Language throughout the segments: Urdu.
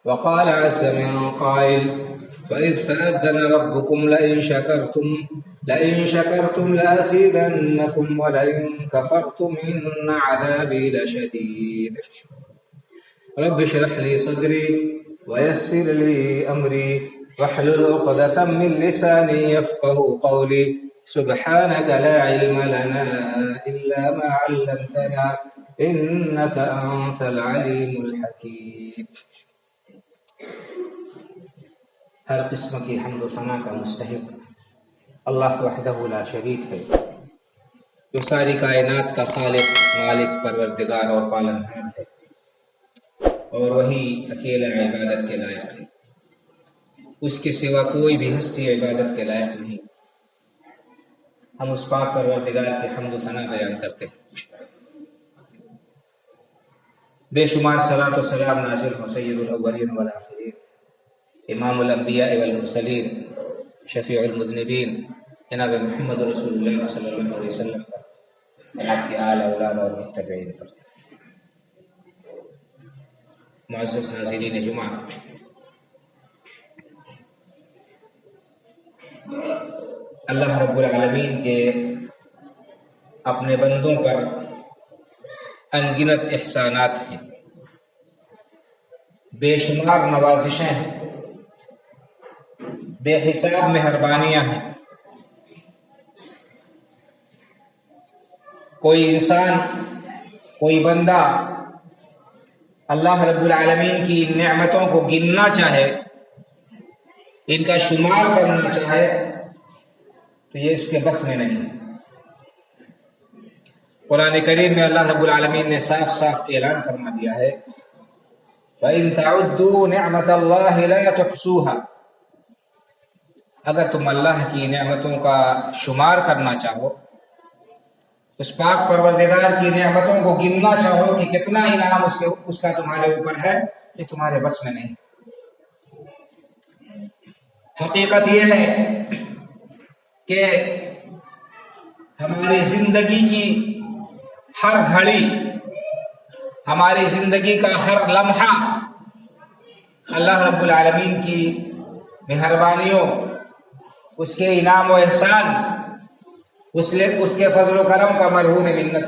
وقال عز من قائل وإذ تأذن ربكم لئن شكرتم لأزيدنكم ولئن كفرتم إن عذابي لشديد رب اشرح لي صدري ويسر لي أمري واحلل عقدة من لساني يفقهوا قولي سبحانك لا علم لنا إلا ما علمتنا إنك أنت العليم الحكيم۔ ہر قسم کی حمد و ثنا کا مستحق اللہ وحدہ لا شریک ہے، جو ساری کائنات کا خالق، مالک، پروردگار اور پالنہار ہے، اور وہی اکیلا عبادت کے لائق ہے، اس کے سوا کوئی بھی ہستی عبادت کے لائق نہیں۔ ہم اس پاک پروردگار کی حمد و ثنا بیان کرتے ہیں۔ بے شمار صلاۃ و سلام نازل ہو سید الاولین والآخرین، امام الانبیاء والمرسلین، شفیع المذنبین، جناب محمد رسول اللہ صلی اللہ علیہ وسلم پر، آپ کے آل اولاد اور متبعین پر۔ معزز حاضرین جمعہ، اللہ رب العالمین کے اپنے بندوں پر انگنت احسانات ہیں، بے شمار نوازشیں ہیں، بے حساب مہربانیاں ہیں۔ کوئی انسان، کوئی بندہ اللہ رب العالمین کی ان نعمتوں کو گننا چاہے، ان کا شمار کرنا چاہے، تو یہ اس کے بس میں نہیں۔ قرآن کریم میں اللہ رب العالمین نے صاف صاف اعلان فرما دیا ہے وَإِن تَعُدُّوا نِعْمَةَ اللَّهِ لَا تُحْصُوهَا، اگر تم اللہ کی نعمتوں کا شمار کرنا چاہو، اس پاک پروردگار کی نعمتوں کو گننا چاہو کہ کتنا انعام اس کا تمہارے اوپر ہے، یہ تمہارے بس میں نہیں۔ حقیقت یہ ہے کہ ہماری زندگی کی ہر گھڑی، ہماری زندگی کا ہر لمحہ اللہ رب العالمین کی مہربانیوں، اس کے انعام و احسان، اس کے فضل و کرم کا مرہون منت۔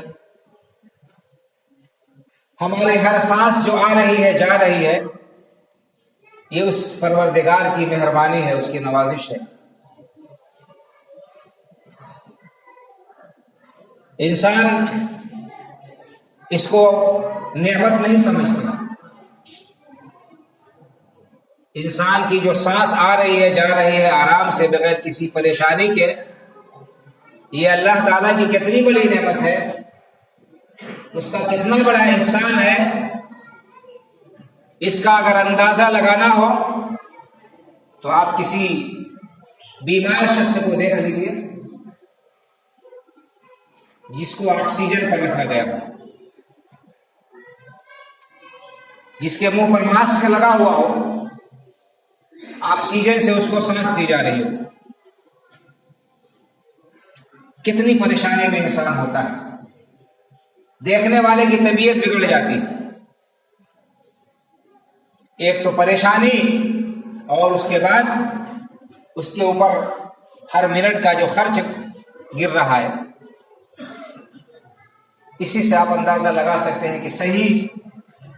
ہماری ہر سانس جو آ رہی ہے، جا رہی ہے، یہ اس پروردگار کی مہربانی ہے، اس کی نوازش ہے۔ انسان اس کو نعمت نہیں سمجھتا۔ انسان کی جو سانس آ رہی ہے، جا رہی ہے آرام سے، بغیر کسی پریشانی کے، یہ اللہ تعالیٰ کی کتنی بڑی نعمت ہے، اس کا کتنا بڑا احسان ہے۔ اس کا اگر اندازہ لگانا ہو تو آپ کسی بیمار شخص کو دیکھ لیجیے جس کو آکسیجن پر رکھا گیا ہو، جس کے منہ پر ماسک لگا ہوا ہو، آکسیجن سے اس کو سانس دی جا رہی ہو، کتنی پریشانی میں انسان ہوتا ہے، دیکھنے والے کی طبیعت بگڑ جاتی ہے۔ ایک تو پریشانی، اور اس کے بعد اس کے اوپر ہر منٹ کا جو خرچ گر رہا ہے، اسی سے آپ اندازہ لگا سکتے ہیں کہ صحیح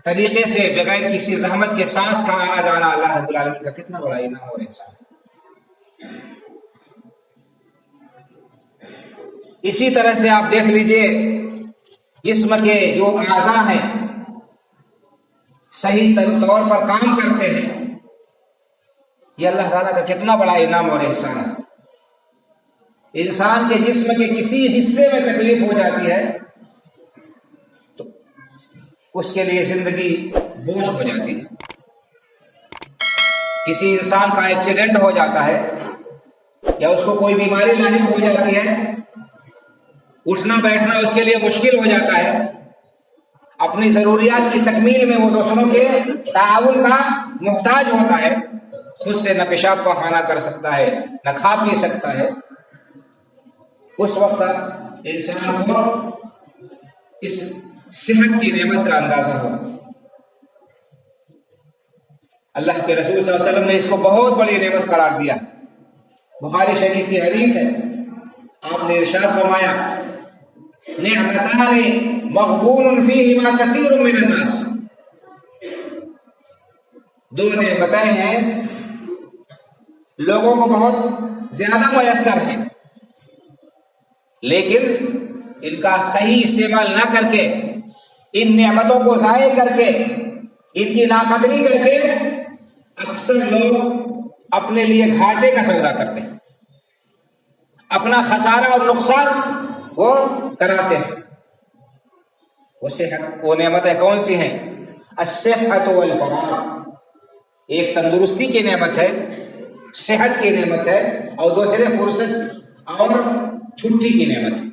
طریقے سے بغیر کسی زحمت کے سانس کا آنا جانا اللہ رب العالمین کا کتنا بڑا انعام اور احسان۔ اسی طرح سے آپ دیکھ لیجئے جسم کے جو اعضاء ہیں صحیح طور پر کام کرتے ہیں، یہ اللہ تعالیٰ کا کتنا بڑا انعام اور احسان ہے۔ انسان کے جسم کے کسی حصے میں تکلیف ہو جاتی ہے تو اس کے لیے زندگی بوجھ ہو جاتی ہے۔ کسی انسان کا ایکسیڈنٹ ہو جاتا ہے یا اس کو کوئی بیماری لاحق ہو جاتی ہے، اٹھنا بیٹھنا اس کے لیے مشکل ہو جاتا ہے، اپنی ضروریات کی تکمیل میں وہ دوسروں کے تعاون کا محتاج ہوتا ہے، خود سے نہ پیشاب پاخانہ کر سکتا ہے، نہ کھا پی سکتا ہے۔ اس وقت انسان کو اس صحت کی نعمت کا اندازہ ہو۔ اللہ کے رسول صلی اللہ علیہ وسلم نے اس کو بہت بڑی نعمت قرار دیا. بخاری شریف کی حدیث ہے، آپ نے ارشاد فرمایا نعمتان مغبون فیہما کثیر من الناس. دو نعمتیں ہیں لوگوں کو بہت زیادہ میسر ہیں، لیکن ان کا صحیح استعمال نہ کر کے، ان نعمتوں کو ضائع کر کے، ان کی ناقدری کر کے اکثر لوگ اپنے لیے گھاٹے کا سودا کرتے ہیں، اپنا خسارہ اور نقصان وہ کراتے ہیں. وہ نعمتیں کون سی ہیں؟ الصحت والفراغ. ایک تندرستی کی نعمت ہے، صحت کی نعمت ہے، اور دوسرے فرصت اور چھٹی کی نعمت ہے.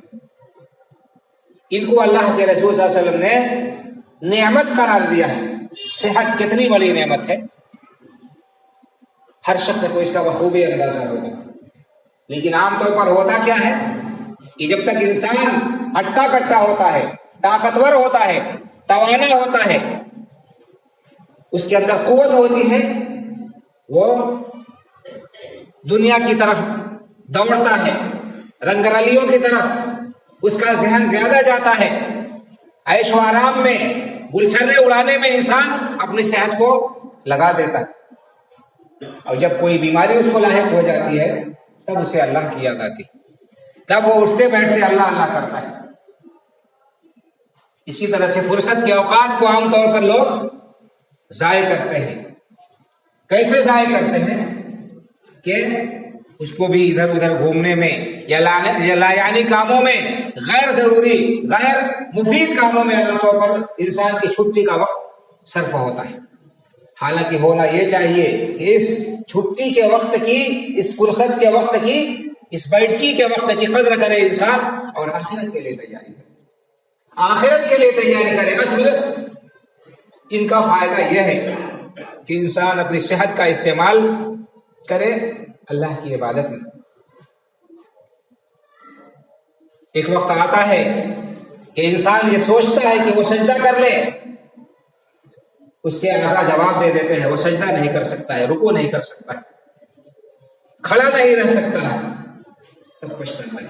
ان کو اللہ کے رسول صلی اللہ علیہ وسلم نے نعمت قرار دیا ہے. صحت کتنی بڑی نعمت ہے، ہر شخص کو اس کا بخوبی اندازہ ہوگا. لیکن عام طور پر ہوتا کیا ہے کہ جب تک انسان ہٹا کٹا ہوتا ہے، طاقتور ہوتا ہے، توانا ہوتا ہے، اس کے اندر قوت ہوتی ہے، وہ دنیا کی طرف دوڑتا ہے، رنگ رلیوں کی طرف اس کا ذہن زیادہ جاتا ہے. عیش و آرام میں، گلچھرے اڑانے میں انسان اپنی صحت کو لگا دیتا ہے، اور جب کوئی بیماری اس کو لاحق ہو جاتی ہے تب اسے اللہ کی یاد آتی، تب وہ اٹھتے بیٹھتے اللہ اللہ کرتا ہے. اسی طرح سے فرصت کے اوقات کو عام طور پر لوگ ضائع کرتے ہیں. کیسے ضائع کرتے ہیں کہ اس کو بھی ادھر ادھر گھومنے میں یا لایعنی کاموں میں، غیر ضروری غیر مفید کاموں میں عام طور پر انسان کی چھٹی کا وقت صرف ہوتا ہے. حالانکہ ہونا یہ چاہیے کہ اس چھٹی کے وقت کی، اس فرصت کے وقت کی، اس بیٹھکی کے وقت کی قدر کرے انسان، اور آخرت کے لیے تیاری کرے، آخرت کے لیے تیاری کرے. اصل ان کا فائدہ یہ ہے کہ انسان اپنی صحت کا استعمال کرے اللہ کی عبادت میں. ایک وقت آتا ہے کہ انسان یہ سوچتا ہے کہ وہ سجدہ کر لے، اس کے اعضاء جواب دے دیتے ہیں وہ سجدہ نہیں کر سکتا ہے، رکوع نہیں کر سکتا ہے، کھڑا نہیں رہ سکتا ہے، تب پچھتانا ہے.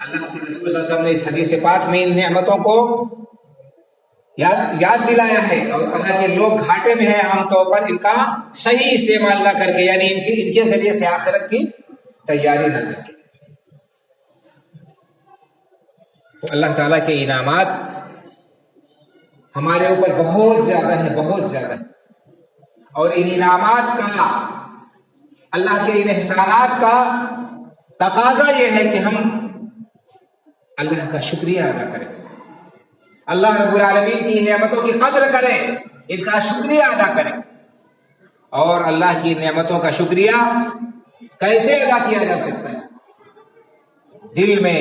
اللہ کے رسول صلی اللہ علیہ وسلم نے اس حدیث پاک میں ان نعمتوں کو یاد دلایا ہے اور کہا کہ لوگ گھاٹے میں ہیں عام طور پر ان کا صحیح استعمال نہ کر کے، یعنی ان کے ذریعے سے آخرت کی تیاری نہ کر کے. تو اللہ تعالیٰ کے انعامات ہمارے اوپر بہت زیادہ ہے، بہت زیادہ ہے، اور ان انعامات کا، اللہ کے ان احسانات کا تقاضا یہ ہے کہ ہم اللہ کا شکریہ ادا کریں، اللہ رب العالمین کی نعمتوں کی قدر کریں، ان کا شکریہ ادا کریں. اور اللہ کی نعمتوں کا شکریہ کیسے ادا کیا جا سکتا ہے؟ دل میں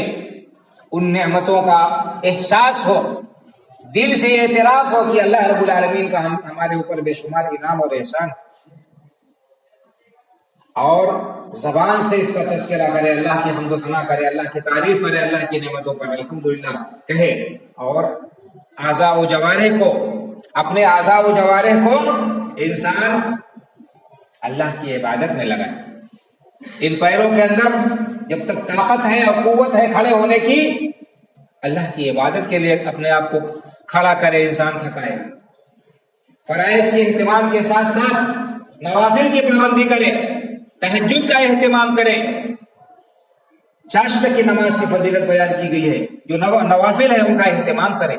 ان نعمتوں کا احساس ہو، دل سے اعتراف ہو کہ اللہ رب العالمین کا ہمارے اوپر بے شمار انعام اور احسان، اور زبان سے اس کا تذکرہ کرے، اللہ کی حمد و ثنا کرے، اللہ کی تعریف کرے، اللہ کی نعمتوں پر الحمدللہ کہے، اور اعضاء و جوارح کو، اپنے اعضاء و جوارح کو انسان اللہ کی عبادت میں لگائے. ان پیروں کے اندر جب تک طاقت ہے اور قوت ہے کھڑے ہونے کی، اللہ کی عبادت کے لیے اپنے آپ کو کھڑا کرے، انسان تھکائے. فرائض کے اہتمام کے ساتھ ساتھ نوافل کی پابندی کرے، تہجد کا اہتمام کرے. چاشت کی نماز کی فضیلت بیان کی گئی ہے، جو نوافل ہے ان کا اہتمام کرے.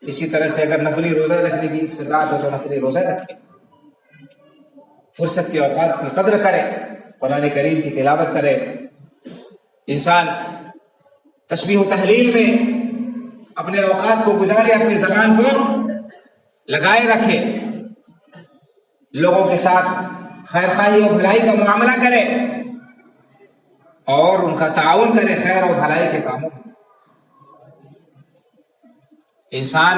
اسی طرح سے اگر نفلی روزہ رکھنے کی استطاعت ہو تو نفلی روزہ رکھے، فرصت کے اوقات کی قدر کرے، قرآن کریم کی تلاوت کرے. انسان تسبیح و تحلیل میں اپنے اوقات کو گزارے، اپنی زبان کو لگائے رکھے، لوگوں کے ساتھ خیر خواہی اور بھلائی کا معاملہ کرے، اور ان کا تعاون کرے خیر اور بھلائی کے کاموں میں. انسان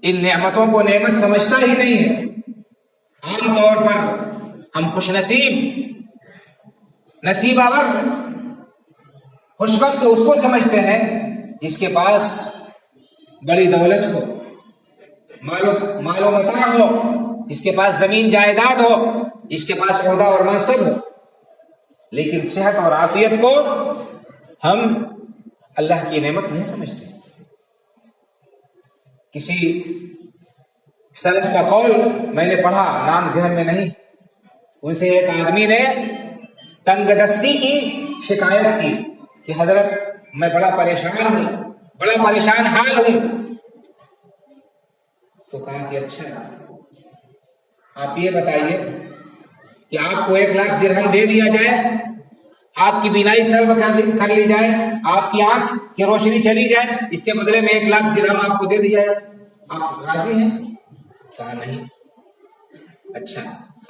ان نعمتوں کو نعمت سمجھتا ہی نہیں ہے. عام طور پر ہم خوش نصیب آور، خوش وقت اس کو سمجھتے ہیں جس کے پاس بڑی دولت ہو، مال و متاع ہو، جس کے پاس زمین جائیداد ہو، جس کے پاس عہدہ اور منصب ہو، لیکن صحت اور عافیت کو ہم اللہ کی نعمت نہیں سمجھتے۔ کسی سلف کا قول میں نے پڑھا، نام ذہن میں نہیں، ان سے ایک آدمی نے تنگ دستی کی شکایت کی کہ حضرت میں بڑا پریشان ہوں، بڑا پریشان حال ہوں۔ تو کہا کہ اچھا آپ یہ بتائیے کہ آپ کو 1 لاکھ درہم دے دیا جائے، آپ کی بینائی سلب کر لی جائے، آپ کی آنکھ کی روشنی چلی جائے، اس کے بدلے میں 1 لاکھ درہم آپ کو دے دیا جائے، آپ راضی ہیں؟ کہا نہیں۔ اچھا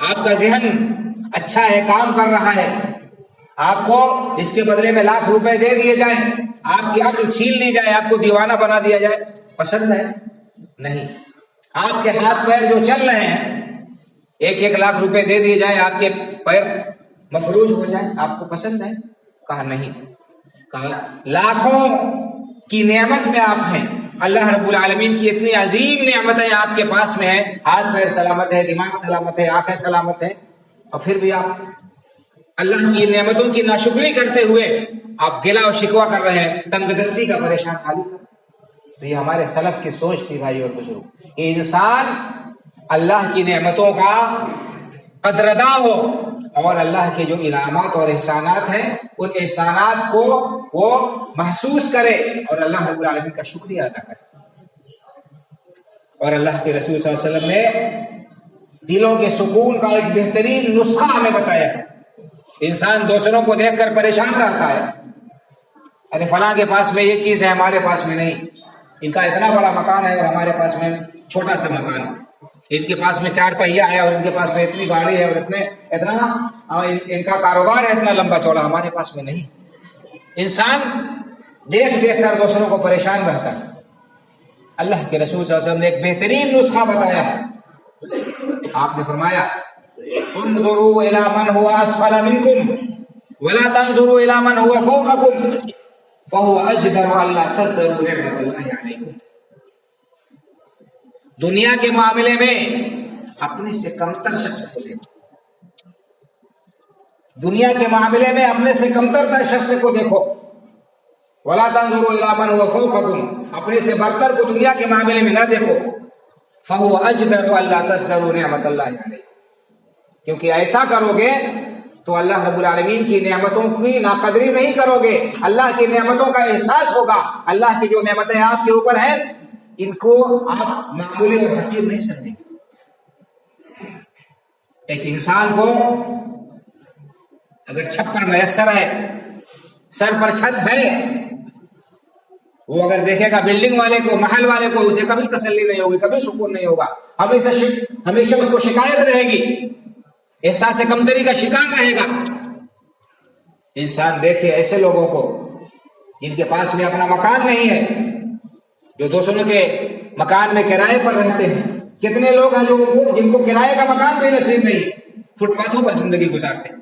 آپ کا ذہن اچھا ہے، کام کر رہا ہے، آپ کو اس کے بدلے میں 1 لاکھ روپے دے دیے جائیں، آپ کی عقل چھین لی جائے، آپ کو دیوانہ بنا دیا جائے، پسند ہے؟ نہیں۔ آپ کے ہاتھ پیر جو چل رہے ہیں، 1 لاکھ روپے دے دیے جائیں، آپ کے پیر مفلوج ہو جائیں، آپ کو پسند ہے؟ کہا نہیں۔ کہا لاکھوں کی نعمت میں آپ ہیں، اللہ رب العالمین کی اتنی عظیم نعمتیں آپ کے پاس میں ہیں، ہاتھ پیر سلامت ہے، دماغ سلامت ہے، آنکھیں سلامت ہے، اور پھر بھی آپ اللہ کی نعمتوں کی ناشکری کرتے ہوئے آپ گلا اور شکوہ کر رہے ہیں، تنگ دستی کا پریشان حالی کر۔ تو یہ ہمارے سلف کی سوچ تھی بھائی اور بزرگ۔ یہ انسان اللہ کی نعمتوں کا قدرداں ہو اور اللہ کے جو انعامات اور احسانات ہیں ان احسانات کو وہ محسوس کرے اور اللہ رب العالمین کا شکریہ ادا کرے۔ اور اللہ کے رسول صلی اللہ علیہ وسلم نے دلوں کے سکون کا ایک بہترین نسخہ ہمیں بتایا۔ انسان دوسروں کو دیکھ کر پریشان رہتا ہے، ارے فلاں کے پاس میں یہ چیز ہے، ہمارے پاس میں نہیں، ان کا اتنا بڑا مکان ہے اور ہمارے پاس میں چھوٹا سا مکان ہے، ان کے پاس میں 4 پہیا ہے اور ان کے پاس میں اتنی گاڑی ہے اور ان کا کاروبار ہے اتنا لمبا چوڑا، ہمارے پاس میں نہیں۔ انسان دیکھ دیکھ کر دوسروں کو پریشان رہتا ہے۔ اللہ کے رسول صلی اللہ علیہ وسلم نے ایک بہترین نسخہ بتایا۔ آپ نے فرمایا انظروا الى من هو اسفل منكم ولا تنظروا الى من هو فوقكم فهو اجدر الا تزدروا نعمت اللہ علیکم۔ دنیا کے معاملے میں اپنے سے کمتر شخص کو دیکھو، دنیا کے معاملے میں اپنے سے کمتر شخص کو دیکھو، ولا تنظروا الى من هو فوقكم، اپنے سے برتر کو دنیا کے معاملے میں نہ دیکھو، فهو اجدر الا تزدروا نعمت اللہ علیکم، کیونکہ ایسا کرو گے تو اللہ رب العالمین کی نعمتوں کی ناقدری نہیں کرو گے، اللہ کی نعمتوں کا احساس ہوگا، اللہ کی جو نعمتیں آپ کے اوپر ہیں ان کو آپ معمولی اور حقیر نہیں سمجھیں گے۔ ایک انسان کو اگر چھپر میسر ہے، سر پر چھت ہے، وہ اگر دیکھے گا بلڈنگ والے کو، محل والے کو، اسے کبھی تسلی نہیں ہوگی، کبھی سکون نہیں ہوگا، ہمیشہ اس کو شکایت رہے گی، احساس کمتری کا شکار رہے گا۔ انسان دیکھے ایسے لوگوں کو جن کے پاس میں اپنا مکان نہیں ہے، جو دوسروں کے مکان میں کرائے پر رہتے ہیں، کتنے لوگ ہیں جن کو کرائے کا مکان بھی نصیب نہیں، فٹ پاتھوں پر زندگی گزارتے ہیں۔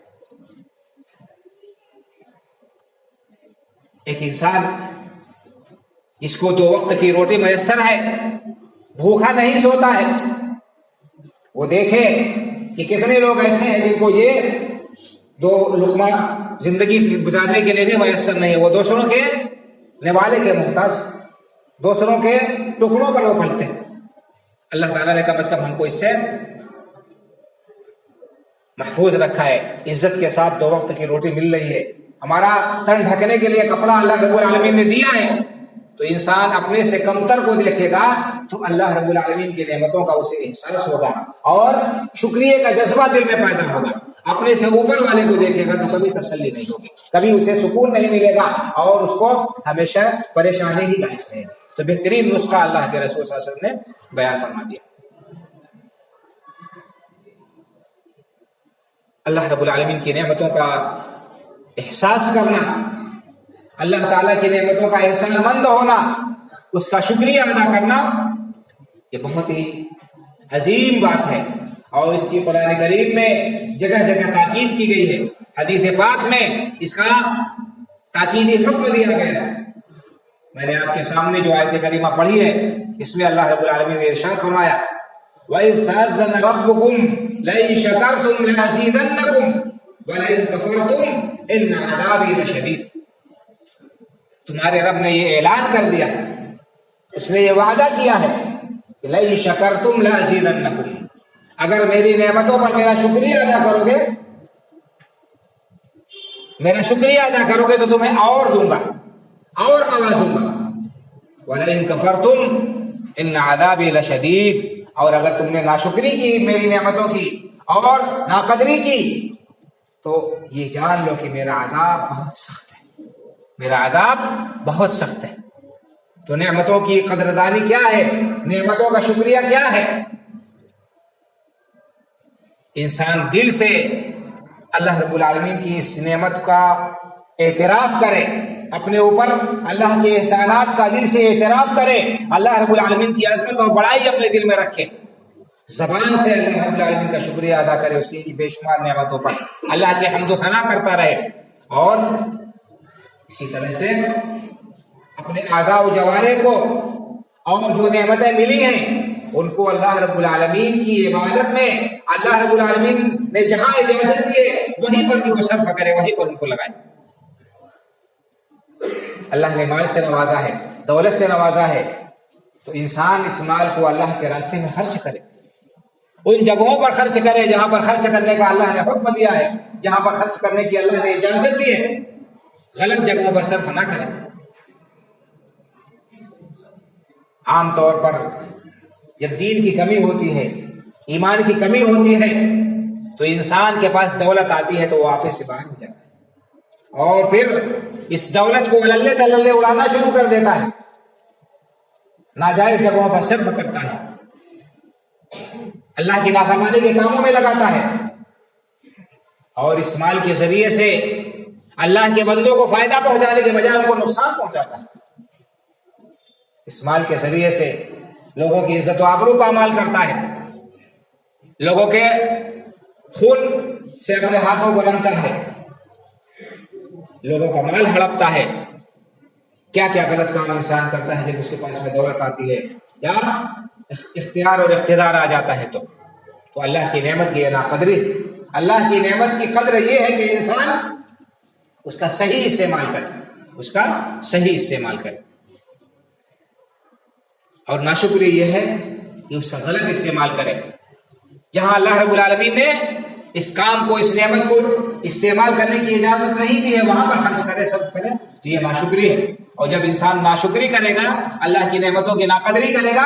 ایک انسان جس کو 2 وقت کی روٹی میسر ہے، بھوکا نہیں سوتا ہے، وہ دیکھے کہ کتنے لوگ ایسے ہیں جن کو یہ 2 لقمہ زندگی گزارنے کے لیے بھی میسر نہیں ہے، وہ دوسروں کے نوالے کے محتاج، دوسروں کے ٹکڑوں پر وہ پلتے ہیں۔ اللہ تعالیٰ نے کم از کم ہم کو اس سے محفوظ رکھا ہے، عزت کے ساتھ 2 وقت کی روٹی مل رہی ہے، ہمارا تن ڈھکنے کے لیے کپڑا اللہ رب العالمین نے دیا ہے۔ تو انسان اپنے سے کمتر کو دیکھے گا تو اللہ رب العالمین کی نعمتوں کا اسے احساس ہوگا اور شکریہ کا جذبہ دل میں پیدا ہوگا۔ اپنے سے اوپر والے کو دیکھے گا تو کبھی تسلی نہیں ہوگی، کبھی اسے سکون نہیں ملے گا اور اس کو ہمیشہ پریشانی ہی لاحق رہے گی۔ تو بہترین نسخہ اللہ کے رسول صلی اللہ علیہ وسلم نے بیان فرما دیا۔ اللہ رب العالمین کی نعمتوں کا احساس کرنا، اللہ تعالیٰ کی نعمتوں کا احسان مند ہونا، اس کا شکریہ ادا کرنا، یہ بہت ہی عظیم بات ہے اور اس کی قرآن کریم میں جگہ جگہ تاکید کی گئی ہے۔ حدیث پاک میں اس کا تاکیدی حکم دیا گیا ہے۔ میں نے آپ کے سامنے جو آیت کریمہ پڑھی ہے اس میں اللہ رب العالمین نے ارشاد فرمایا وَإِذْ تَأَذَّنَ رَبُّكُمْ لَئِن شَكَرْتُمْ لَأَزِيدَنَّكُمْ وَلَئِن كَفَرْتُمْ إِنَّ عَذَابِي لَشَدِيدٌ۔ تمہارے رب نے یہ اعلان کر دیا، اس نے یہ وعدہ کیا ہے کہ لَئِن شَكَرْتُمْ لَأَزِيدَنَّكُمْ، اگر میری نعمتوں پر میرا شکریہ ادا کرو گے، میرا شکریہ ادا کرو گے تو تمہیں اور دوں گا، اور نوازوں گا۔ وَلَئِن كَفَرْتُمْ إِنَّ عَذَابِي لَشَدِيدٌ، اور اگر تم نے ناشکری کی میری نعمتوں کی اور ناقدری کی تو یہ جان لو کہ میرا عذاب بہت سخت ہے، میرا عذاب بہت سخت ہے۔ تو نعمتوں کی قدردانی کیا ہے، نعمتوں کا شکریہ کیا ہے؟ انسان دل سے اللہ رب العالمین کی اس نعمت کا اعتراف کرے، اپنے اوپر اللہ کے احسانات کا دل سے اعتراف کرے، اللہ رب العالمین کی عظمت اور بڑائی اپنے دل میں رکھے، زبان سے اللہ رب العالمین کا شکریہ ادا کرے اس کی بے شمار نعمتوں پر، اللہ کے حمد و ثنا کرتا رہے، اور اسی طرح سے اپنے اعضاء و جوارح کو اور جو نعمتیں ملی ہیں ان کو اللہ رب العالمین کی عبادت میں اللہ رب العالمین نے جہاں اجازت دی ہے وہیں پر ان کو صرف کرے، وہیں پر ان کو لگائے۔ اللہ نے مال سے نوازا ہے، دولت سے نوازا ہے، تو انسان اس مال کو اللہ کے راستے میں خرچ کرے، ان جگہوں پر خرچ کرے جہاں پر خرچ کرنے کا اللہ نے حکم دیا ہے، جہاں پر خرچ کرنے کی اللہ نے اجازت دی ہے، غلط جگہوں پر صرف نہ کرے۔ عام طور پر جب دین کی کمی ہوتی ہے، ایمان کی کمی ہوتی ہے، تو انسان کے پاس دولت آتی ہے تو وہ آپے سے باہر ہو جاتا ہے، اور پھر اس دولت کو اللہ تللے اڑانا شروع کر دیتا ہے، ناجائز جگہوں پر صرف کرتا ہے، اللہ کی نافرمانی کے کاموں میں لگاتا ہے، اور اس مال کے ذریعے سے اللہ کے بندوں کو فائدہ پہنچانے کے بجائے ان کو نقصان پہنچاتا ہے۔ اس مال کے ذریعے سے لوگوں کی عزت و آبرو پامال کرتا ہے، لوگوں کے خون سے اپنے ہاتھوں کو رنگتا ہے، لوگوں کا مال ہڑپتا ہے، کیا کیا غلط کام انسان کرتا ہے جب اس کے پاس میں دولت آتی ہے یا اختیار اور اقتدار آ جاتا ہے تو اللہ کی نعمت کی ناقدری، اللہ کی نعمت کی قدر یہ ہے کہ انسان اس کا صحیح استعمال کرے، اس کا صحیح استعمال کرے، اور ناشکری یہ ہے کہ اس کا غلط استعمال کرے۔ جہاں اللہ رب العالمین نے اس کام کو، اس نعمت کو استعمال کرنے کی اجازت نہیں دی ہے وہاں پر خرچ کرے، صرف کرے، تو یہ ناشکری ہے۔ اور جب انسان ناشکری کرے گا، اللہ کی نعمتوں کی ناقدری کرے گا،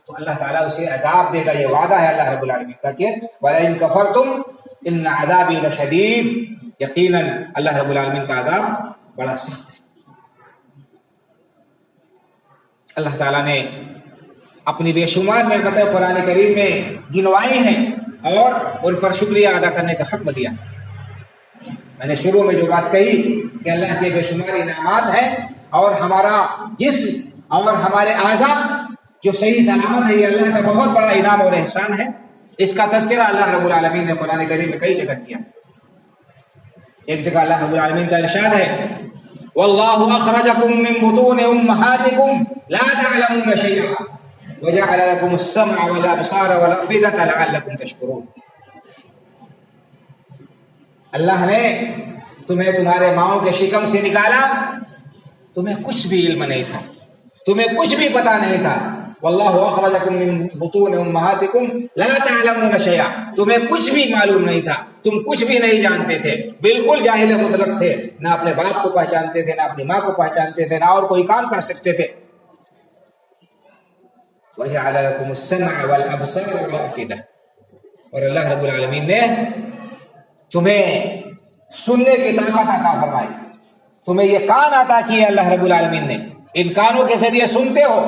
تو اللہ تعالیٰ اسے عذاب دے گا۔ یہ وعدہ ہے اللہ رب العالمین کا کہ وَلَئِن كَفَرْتُمْ إِنَّ عَذَابِي لَشَدِيدٌ، یقیناً اللہ رب العالمین کا عذاب بڑا سخت ہے۔ اللہ تعالیٰ نے اپنی بے شمار نعمتیں قرآن کریم میں گنوائی ہیں اور ان پر شکریہ ادا کرنے کا حکم دیا۔ میں نے شروع میں جو بات کہی کہ اللہ کے بے شمار انعامات ہیں، اور ہمارا جسم اور ہمارے اعضاء جو صحیح سلامت ہے، یہ اللہ کا بہت بڑا انعام اور احسان ہے۔ اس کا تذکرہ اللہ رب العالمین نے قرآن کریم میں کئی جگہ کیا۔ ایک جگہ اللہ رب العالمین کا ارشاد ہے وَاللَّهُ أَخْرَجَكُم مِّن بُطُونِ أُمَّهَاتِكُمْ لَا تَعْلَمُونَ شَيْئًا وَجَعَلَ لَكُمُ السَّمْعَ وَالْأَبْصَارَ وَالْأَفْئِدَةَ لَعَلَّكُمْ تَشْكُرُونَ۔ اللہ نے تمہیں تمہارے ماؤں کے شکم سے نکالا، تمہیں کچھ بھی علم نہیں تھا، تمہیں کچھ بھی پتا نہیں تھا۔ واللہ اخرجکم من بطون امہاتکم لا تعلمون شیئا، تمہیں کچھ بھی معلوم نہیں تھا، تم کچھ بھی نہیں جانتے تھے، بالکل جاہل مطلق تھے، نہ اپنے باپ کو پہچانتے تھے، نہ اپنی ماں کو پہچانتے تھے، نہ اور کوئی کام کر سکتے تھے۔ وجعل لکم السمع والابصار والافئدہ، اور اللہ رب العالمین نے تمہیں سننے کی طاقت عطا فرمائی، تمہیں یہ کان عطا کیے اللہ رب العالمین نے، ان کانوں کے ذریعے سنتے ہو۔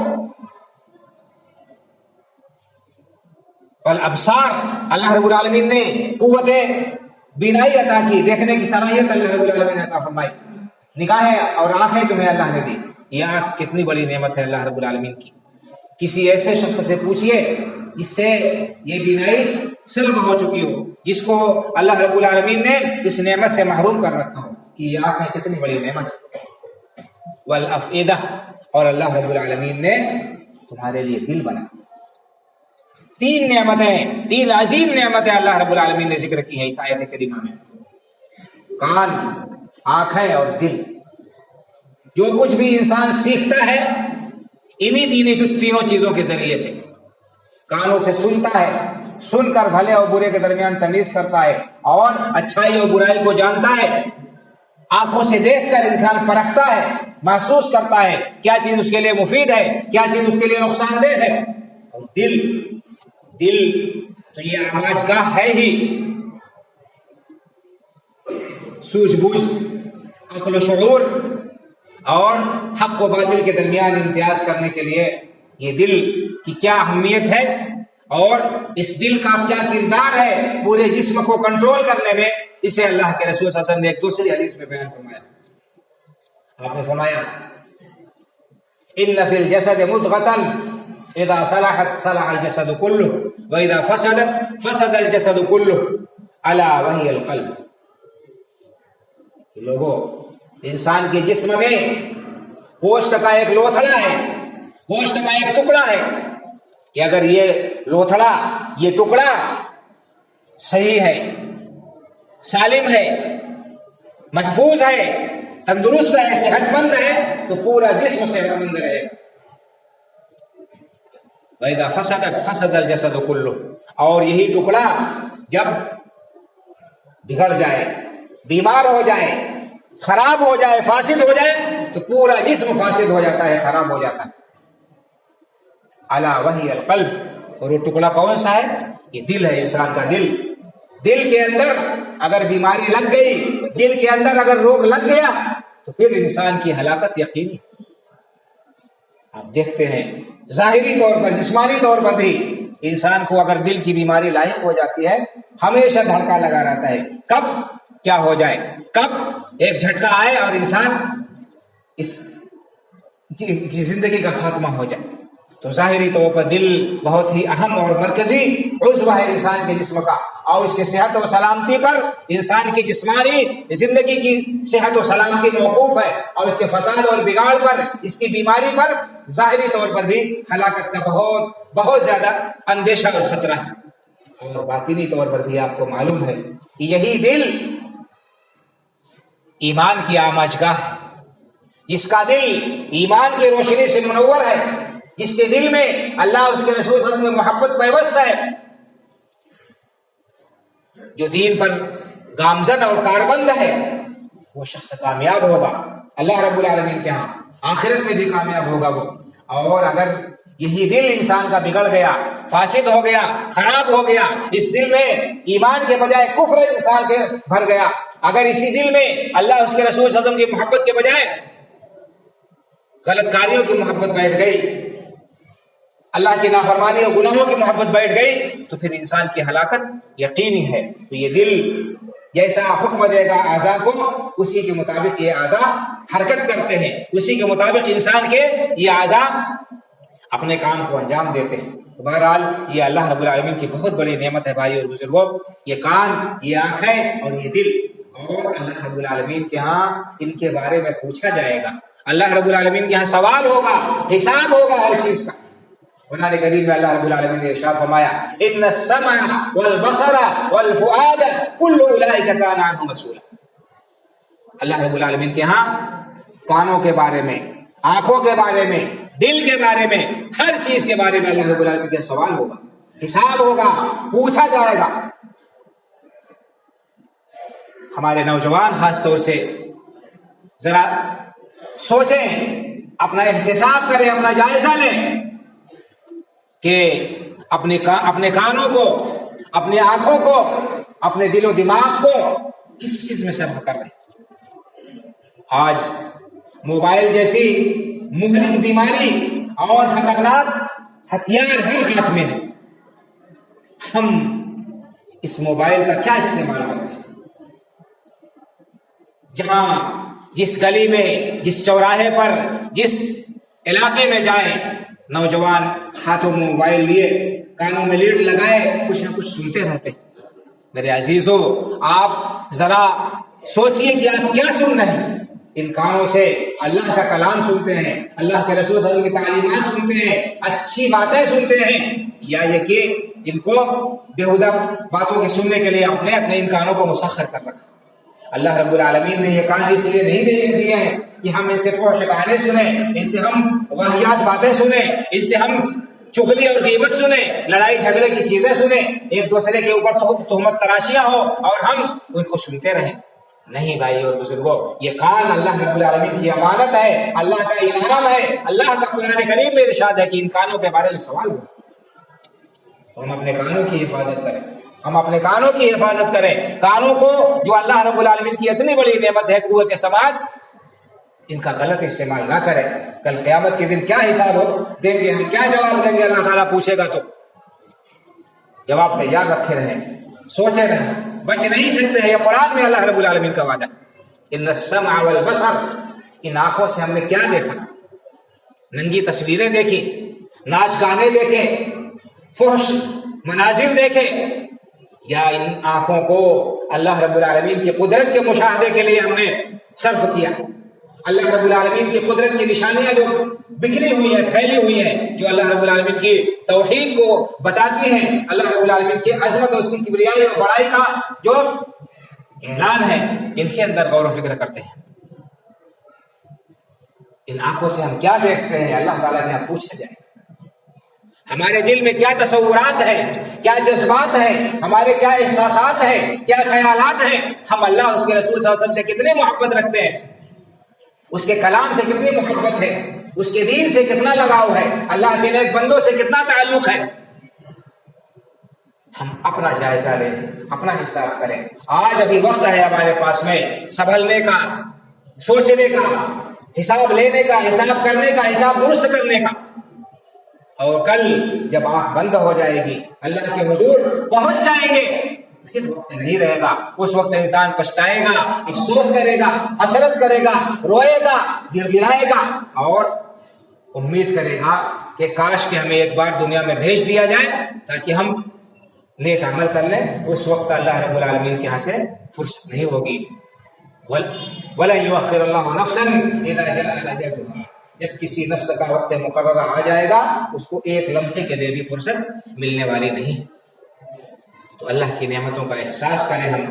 والابصار، اللہ رب العالمین نے قوت بینائی عطا کی، دیکھنے کی صلاحیت اللہ رب العالمین نے عطا فرمائی۔ نگاہیں اور آنکھیں تمہیں اللہ نے دی، یہ آنکھ کتنی بڑی نعمت ہے اللہ رب العالمین کی۔ کسی ایسے شخص سے پوچھئے جس سے یہ بینائی سلب ہو چکی ہو، جس کو اللہ رب العالمین نے اس نعمت سے محروم کر رکھا ہو، کہ یہ آنکھیں کتنی بڑی نعمت ہے۔ والافئدہ، اور اللہ رب العالمین نے تمہارے لیے دل بنا، تین نعمتیں، تین عظیم نعمتیں اللہ رب العالمین نے ذکر کی ہیں اس آیت کریمہ میں، کان، آنکھیں اور دل۔ جو کچھ بھی انسان سیکھتا ہے انہی تینوں چیزوں کے ذریعے سے۔ کانوں سے سنتا ہے، سن کر بھلے اور برے کے درمیان تمیز کرتا ہے اور اچھائی اور برائی کو جانتا ہے۔ آنکھوں سے دیکھ کر انسان پرکھتا ہے، محسوس کرتا ہے کیا چیز اس کے لیے مفید ہے، کیا چیز اس کے لیے نقصان دہ ہے۔ اور دل تو یہ آماج گاہ ہے ہی، سوجھ بوجھ، عقل و شعور اور حق و باطل کے درمیان امتیاز کرنے کے لیے یہ دل کی کیا اہمیت ہے اور اس دل کا کیا کردار ہے پورے جسم کو کنٹرول کرنے میں، اسے اللہ کے رسول صلی اللہ علیہ وسلم نے ایک دوسری حدیث میں بیان فرمایا۔ آپ نے فرمایا ان فی الجسد مضغۃ اذا صلحت صلح الجسد كله واذا فسدت فسد الجسد كله الا وهي القلب۔ لوگوں، انسان کے جسم میں گوشت کا ایک لوتھڑا ہے، گوشت کا ایک ٹکڑا ہے کہ اگر یہ لوتھڑا، یہ ٹکڑا صحیح ہے، سالم ہے، محفوظ ہے، تندرست ہے، صحت مند ہے تو پورا جسم صحت مند رہے گا۔ وَإِذَا فَسَدَتْ فَسَدَ الْجَسَدُ كُلُّهُ، اور یہی ٹکڑا جب بگڑ جائے، بیمار ہو جائے، خراب ہو جائے، فاسد ہو جائے تو پورا جسم فاسد ہو جاتا ہے، خراب ہو جاتا ہے۔ الا وہی القلب، اور وہ ٹکڑا کون سا ہے؟ یہ دل ہے، انسان کا دل۔ دل کے اندر اگر بیماری لگ گئی، دل کے اندر اگر روگ لگ گیا تو پھر انسان کی ہلاکت یقینی۔ آپ دیکھتے ہیں ظاہری طور پر، جسمانی طور پر بھی انسان کو اگر دل کی بیماری لاحق ہو جاتی ہے، ہمیشہ دھڑکا لگا رہتا ہے، کب کیا ہو جائے، کب ایک جھٹکا آئے اور انسان اس کی زندگی کا خاتمہ ہو جائے۔ تو ظاہری طور پر دل بہت ہی اہم اور مرکزی عضو ہے انسان کے جسم کا، اور اس کے صحت و سلامتی پر انسان کی جسمانی زندگی کی صحت و سلامتی موقوف ہے، اور اس کے فساد اور بگاڑ پر، اس کی بیماری پر ظاہری طور پر بھی ہلاکت کا بہت زیادہ اندیشہ اور خطرہ ہے۔ اور باطنی طور پر بھی آپ کو معلوم ہے کہ یہی دل ایمان کی آماجگاہ ہے۔ جس کا دل ایمان کی روشنی سے منور ہے، جس کے دل میں اللہ اس کے رسول صلی اللہ علیہ وسلم میں محبت پیوست ہے، جو دین پر گامزن اور کاربند ہے، وہ شخص کامیاب ہوگا اللہ رب العالمین کے ہاں، آخرت میں بھی کامیاب ہوگا وہ۔ اور اگر یہی دل انسان کا بگڑ گیا، فاسد ہو گیا، خراب ہو گیا، اس دل میں ایمان کے بجائے کفر انسان کے بھر گیا، اگر اسی دل میں اللہ اس کے رسول صلی اللہ علیہ وسلم کی محبت کے بجائے غلط کاریوں کی محبت بیٹھ گئی، اللہ کی نافرمانی اور گناہوں کی محبت بیٹھ گئی، تو پھر انسان کی ہلاکت یقینی ہے۔ تو یہ دل جیسا حکم دے گا اعضاء کو، اسی کے مطابق یہ اعضاء حرکت کرتے ہیں، اسی کے مطابق انسان کے یہ اعضاء اپنے کام کو انجام دیتے ہیں۔ بہرحال یہ اللہ رب العالمین کی بہت بڑی نعمت ہے بھائی اور بزرگوں، یہ کان، یہ آنکھیں اور یہ دل، اور اللہ رب العالمین کے ہاں ان کے بارے میں پوچھا جائے گا، اللہ رب العالمین کے ہاں سوال ہوگا، حساب ہوگا ہر چیز کا۔ قرآن کریم میں اللہ رب العالمین نے ارشاد فرمایا ان السمع والبصر والفؤاد كل اولئک کان عنہ مسئولا۔ اللہ رب العالمین کے ہاں کانوں کے بارے میں، آنکھوں کے بارے میں، دل کے بارے میں، ہر چیز کے بارے میں اللہ رب العالمین کا سوال ہوگا، حساب ہوگا، پوچھا جائے گا۔ ہمارے نوجوان خاص طور سے ذرا سوچیں، اپنا احتساب کریں، اپنا جائزہ لیں کہ اپنے کانوں کو، اپنی آنکھوں کو، اپنے دل و دماغ کو کس چیز میں صرف کر رہے ہیں۔ آج موبائل جیسی مہلک بیماری اور خطرناک ہتھیار ہر ہاتھ میں ہے، ہم اس موبائل کا کیا استعمال کرتے ہیں؟ جہاں جس گلی میں، جس چوراہے پر، جس علاقے میں جائیں، نوجوان ہاتھوں میں موبائل لیے، کانوں میں لیڈ لگائے، کچھ نہ کچھ سنتے رہتے۔ میرے عزیزو، آپ ذرا سوچئے کہ آپ کیا سن رہے ہیں۔ ان کانوں سے اللہ کا کلام سنتے ہیں، اللہ کے رسول صلی اللہ علیہ وسلم کی تعلیمات سنتے ہیں، اچھی باتیں سنتے ہیں، یا یہ کہ ان کو بیہودہ باتوں کے سننے کے لیے اپنے ان کانوں کو مسخر کر رکھا۔ اللہ رب العالمین نے یہ کان اس لیے نہیں دیے ہیں کہ ہم ان سے فحش گانے سنیں، ان سے ہم واہیات باتیں سنیں، ان سے ہم چغلی اور غیبت سنیں، لڑائی جھگڑے کی چیزیں سنیں، ایک دوسرے کے اوپر تہمت تراشیاں ہو اور ہم ان کو سنتے رہیں۔ نہیں بھائی اور بزرگوں، یہ کان اللہ رب العالمین کی امانت ہے، اللہ کا انعام ہے۔ اللہ کا قرآن کریم میں ارشاد ہے کہ ان کانوں کے بارے میں سوال ہو، تو ہم اپنے کانوں کی حفاظت کریں، ہم اپنے کانوں کی حفاظت کریں۔ کانوں کو جو اللہ رب العالمین کی اتنی بڑی نعمت ہے قوت سماعت، ان کا غلط استعمال نہ کریں۔ کل قیامت کے دن کیا حساب ہو دیں گے، ہم کیا جواب دیں گے، اللہ تعالیٰ پوچھے گا تو جواب تیار رکھے رہیں، سوچے رہیں، بچ نہیں سکتے ہیں۔ یہ قرآن میں اللہ رب العالمین کا وعدہ، ان السمع والبصر، ان آنکھوں سے ہم نے کیا دیکھا، ننگی تصویریں دیکھی، ناچ گانے دیکھے، فحش مناظر دیکھے، یا ان آنکھوں کو اللہ رب العالمین کی قدرت کے مشاہدے کے لیے ہم نے صرف کیا۔ اللہ رب العالمین کی قدرت کی نشانیاں جو بکھری ہوئی ہیں، پھیلی ہوئی ہیں، جو اللہ رب العالمین کی توحید کو بتاتی ہیں، اللہ رب العالمین کی عظمت اور اس کی کبریائی اور بڑائی کا جو اعلان ہے، ان کے اندر غور و فکر کرتے ہیں۔ ان آنکھوں سے ہم کیا دیکھتے ہیں، اللہ تعالیٰ نے ہم پوچھا جائے۔ ہمارے دل میں کیا تصورات ہیں، کیا جذبات ہیں، ہمارے کیا احساسات ہیں، کیا خیالات ہیں، ہم اللہ اس کے رسول صلی اللہ علیہ وسلم سے کتنی محبت رکھتے ہیں، اس کے کلام سے کتنی محبت ہے، اس کے دین سے کتنا لگاؤ ہے، اللہ کے نیک بندوں سے کتنا تعلق ہے۔ ہم اپنا جائزہ لیں، اپنا حساب کریں۔ آج ابھی وقت ہے ہمارے پاس میں سنبھلنے کا، سوچنے کا، حساب لینے کا، حساب کرنے کا، حساب درست کرنے کا۔ اور کل جب آنکھ بند ہو جائے گی، اللہ کے حضور پہنچ جائیں گے، پھر وقت نہیں رہے گا۔ اس وقت انسان پچھتائے گا، افسوس کرے گا، حسرت کرے گا، روئے گا، گڑ گڑائے گا، اور امید کرے گا کہ کاش کہ ہمیں ایک بار دنیا میں بھیج دیا جائے تاکہ ہم نیک عمل کر لیں۔ اس وقت اللہ رب العالمین کے ہاں سے فرصت نہیں ہوگی۔ وَلَن يُؤَخِّرَ اللَّهُ نَفْسًا إِذَا جَاءَ أَجَلُهَا، جب کسی نفس کا وقت مقررہ آ جائے گا، اس کو ایک لمحے کے لیے بھی فرصت ملنے والی نہیں۔ تو اللہ کی نعمتوں کا احساس کریں ہم،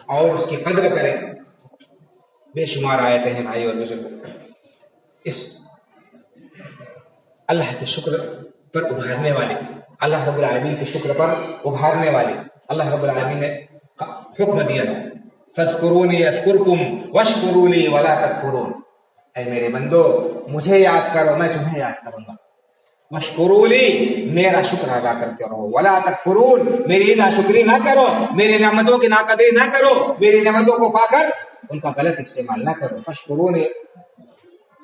اور اس کی قدر کریں۔ بے شمار آیتیں ہیں بھائی اور بزرگوں، اس اللہ کے شکر پر ابھارنے والی، اللہ رب العالمین کے شکر پر ابھارنے والی۔ اللہ رب العالمین نے حکم دیا ہے، فَاذْكُرُونِي أَذْكُرْكُمْ وَاشْكُرُوا لِي وَلَا تَكْفُرُونَ، اے میرے بندو مجھے یاد کرو، میں تمہیں یاد کروں گا۔ وَاشْكُرُوا لِي، میرا شکر ادا کرتے رہو، وَلَا تَكْفُرُونَ، میری ناشکری نہ کرو، میری نعمتوں کی ناقدری نہ کرو، میری نعمتوں کو پا کر ان کا غلط استعمال نہ کرو۔ فَاشْكُرُونِي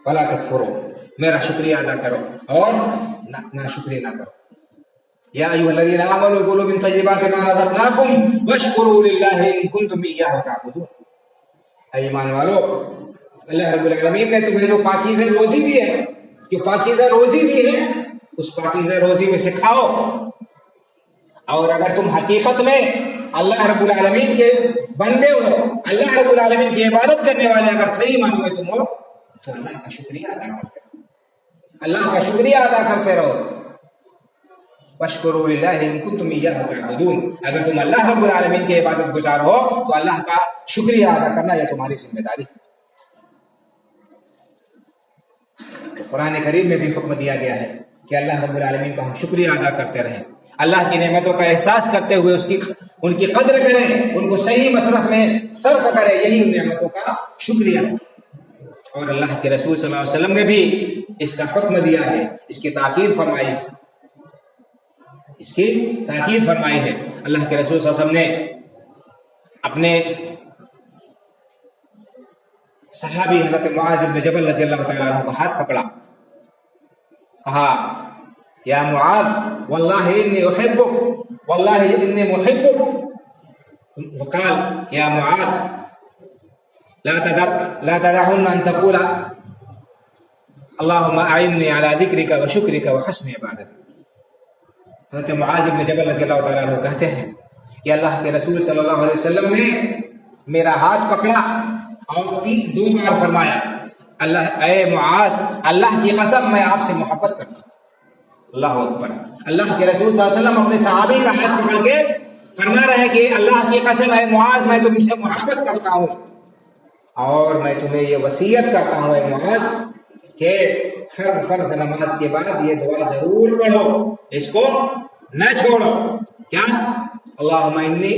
وَلَا تَكْفُرُونَ، میرا شکریہ ادا کرو اور ناشکری نہ کرو۔ یا ایھا الذین آمنوا کلوا من طیبات ما رزقناکم واشکروا للہ ان کنتم ایاہ تعبدون، اے ایمان والو، اللہ رب العالمین نے تمہیں جو پاکیزہ روزی دی ہے، جو پاکیزہ روزی دی ہے، اس پاکیزہ روزی میں سے کھاؤ، اور اگر تم حقیقت میں اللہ رب العالمین کے بندے ہو، اللہ رب العالمین کی عبادت کرنے والے اگر صحیح معنوں میں تم ہو، تو اللہ کا شکریہ ادا کرتے رہو، اللہ کا شکریہ ادا کرتے رہو۔ وَاشْكُرُوا لِلَّهِ إِن كُنتُمْ إِيَّاهُ تَعْبُدُونَ، اگر تم اللہ رب العالمین کے عبادت گزار ہو تو اللہ کا شکریہ ادا کرنا یہ تمہاری ذمہ داری ہے۔ قرآن کریم میں بھی حکم دیا گیا ہے کہ اللہ رب العالمین کا ہم شکریہ ادا کرتے رہیں، اللہ کی نعمتوں کا احساس کرتے ہوئے ان کی قدر کریں، ان کو صحیح مصرف میں صرف کریں، یہی ان نعمتوں کا شکریہ ہے۔ اور اللہ کے رسول صلی اللہ علیہ وسلم نے بھی اس کا حکم دیا ہے، اس کی تاکید فرمائی، اس کی تاکید فرمائی ہے۔ اللہ کے رسول صلی اللہ علیہ وسلم نے اپنے صحابی حضرت معاذ بن جبل رضی اللہ تعالیٰ عنہ کا ہاتھ پکڑا، کہا یا معاذ واللہ انی احبک واللہ انی محبک، وقال یا معاذ لا تدعن ان تقول اللهم اعني على ذکرک وشکرک وحسن عبادتک۔ حضرت معاذ بن جبل رضی اللہ تعالیٰ عنہ کہتے ہیں کہ اللہ کے رسول صلی اللہ علیہ وسلم نے میرا ہاتھ پکڑا اور 2 بار فرمایا، اللہ اے معاذ، اللہ کی قسم میں آپ سے محبت کرتا ہوں، اللہ اکبر. اللہ کے رسول صلی اللہ علیہ وسلم اپنے صحابی کا ہاتھ پکڑ کے فرما رہے ہیں کہ اللہ کی قسم ہے معاذ میں تم سے محبت کرتا ہوں اور میں تمہیں یہ وصیت کرتا ہوں اے معاذ کہ ہر فرض نماز کے بعد یہ دعا ضرور پڑھو، اس کو نہ چھوڑو. کیا؟ اللہم اعنی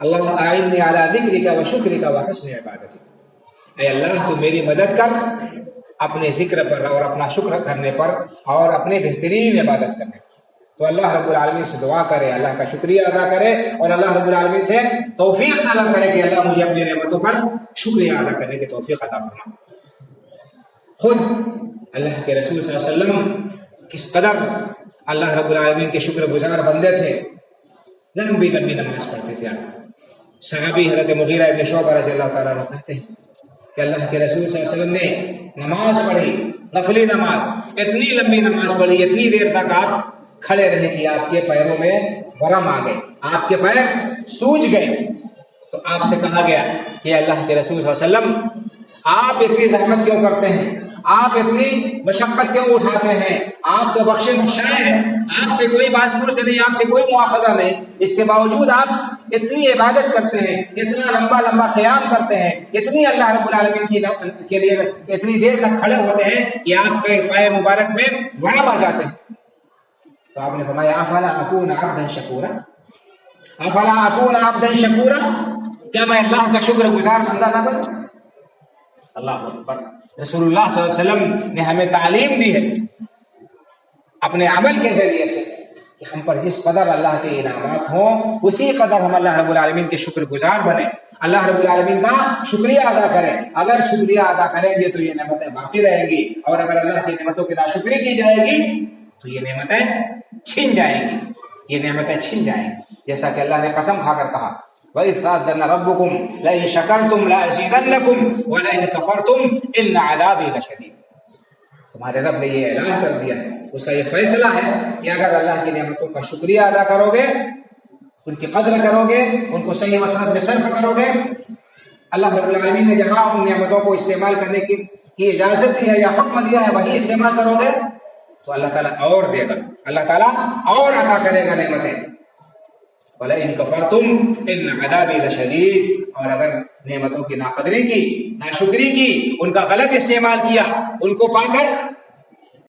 علی ذکرک و شکرک و حسن عبادتک. اے اللہ تو میری مدد کر اپنے ذکر پر اور اپنا شکر کرنے پر اور اپنے بہترین عبادت کرنے پر. تو اللہ رب العالمین سے دعا کرے، اللہ کا شکریہ ادا کرے اور اللہ رب العالمین سے توفیق طلب کرے کہ اللہ مجھے اپنی نعمتوں پر شکریہ ادا کرنے کی توفیق عطا فرما. خود اللہ کے رسول صلی اللہ علیہ وسلم کس قدر اللہ رب العالمین کے شکر گزار بندے تھے، لمبی لمبی نماز پڑھتے تھے. صحابی حضرت مغیرہ ابن شعبہ رضی اللہ تعالیٰ عنہ کہتے ہیں کہ اللہ کے رسول صلی اللہ علیہ وسلم نے نماز پڑھی، نفلی نماز، اتنی لمبی نماز پڑھی، اتنی دیر تک آپ کھڑے رہے کہ آپ کے پیروں میں ورم آ گئے، آپ کے پیر سوج گئے. تو آپ سے کہا گیا کہ اللہ کے رسول صلی اللہ علیہ وسلم آپ اتنی زحمت کیوں کرتے ہیں، آپ اتنی مشقت کیوں اٹھاتے ہیں، آپ تو بخشے بخشائے ہیں، آپ سے کوئی باس پرس نہیں، آپ سے کوئی مواخذہ نہیں، اس کے باوجود آپ اتنی عبادت کرتے ہیں، اتنا لمبا لمبا قیام کرتے ہیں، اتنی اللہ رب العالمین کے لیے اتنی دیر تک کھڑے ہوتے ہیں کہ آپ کے پائے مبارک میں ورم آ جاتے ہیں. تو آپ نے فرمایا افلا اکون عبدا شکورا، افلا اکون عبدا شکورا، کیا میں اللہ کا شکر گزار بندہ نہ بنوں؟ اللہ اکبر. رسول اللہ صلی اللہ علیہ وسلم نے ہمیں تعلیم دی ہے اپنے عمل کے ذریعے سے کہ ہم پر جس قدر اللہ کے انعامات ہوں اسی قدر ہم اللہ رب العالمین کے شکر گزار بنیں، اللہ رب العالمین کا شکریہ ادا کریں. اگر شکریہ ادا کریں گے تو یہ نعمتیں باقی رہیں گی، اور اگر اللہ کی نعمتوں کی ناشکری کی جائے گی تو یہ نعمتیں چھن جائیں گی، یہ نعمتیں چھن جائیں گی. جیسا کہ اللہ نے قسم کھا کر کہا وَإِذْ تَأَذَّنَ رَبُّكُمْ لَئِن شَكَرْتُمْ لَأَزِيدَنَّكُمْ وَلَئِن كَفَرْتُمْ إِنَّ عَذَابِي لَشَدِيدٌ. تمہارے رب نے یہ اعلان کر دیا ہے، اس کا یہ فیصلہ ہے کہ اگر اللہ کی نعمتوں کا شکریہ ادا کرو گے، ان کی قدر کرو گے، ان کو صحیح مصرف میں صرف کرو گے، اللہ رب العالمین نے جہاں ان نعمتوں کو استعمال کرنے کی اجازت دی ہے یا حکم دیا ہے وہی استعمال کرو گے تو اللہ تعالیٰ اور دے گا، اللہ تعالیٰ اور عطا کرے گا نعمتیں. وَلَئِن كَفَرْتُمْ إِنَّ عَذَابِي لَشَدِيدٌ. اور اگر نعمتوں کی ناقدری کی، ناشکری کی، ان کا غلط استعمال کیا، ان کو پا کر